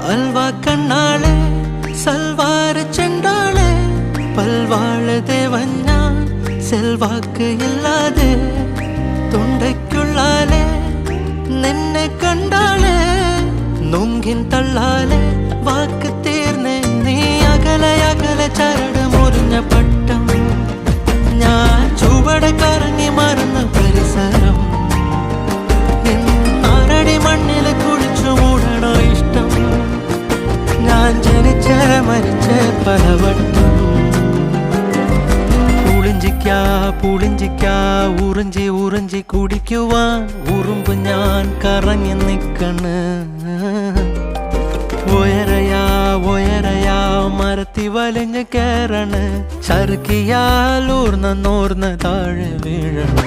അൽവാ കണ്ണാളെ സൽവാര ചെണ്ടാളെ പൽവാള ദേവൻ ഞാൻ സെൽവാക്ക് ഇല്ലാതെ തൊണ്ടയ്ക്കുള്ളാലെ നിന്നെ കണ്ടാളെ നുങ്കിൻ തള്ളാലെ വാക്ക് തീർന്നേ നീ അകലെ അകലെ ചരട് മുറിഞ്ഞ പട്ടം ഞാൻ ചുവട് കറങ്ങി മറന്ന പരിസരം ആറടി മണ്ണിൽ കുളിച്ചു മൂടണോ ഇഷ്ടം ഞാൻ ജനിച്ച മരിച്ച പലവട്ടം പുളിഞ്ചിക്കാ ഉറിഞ്ചി ഉറിഞ്ചി കുടിക്കുവാൻ ഉറുമ്പ് ഞാൻ കറങ്ങി നിക്കണ് ഒയരയാ മരത്തി വലിഞ്ഞ് കയറണ് ചറുക്കിയാൽ ഊർന്ന താഴെ വീഴണ്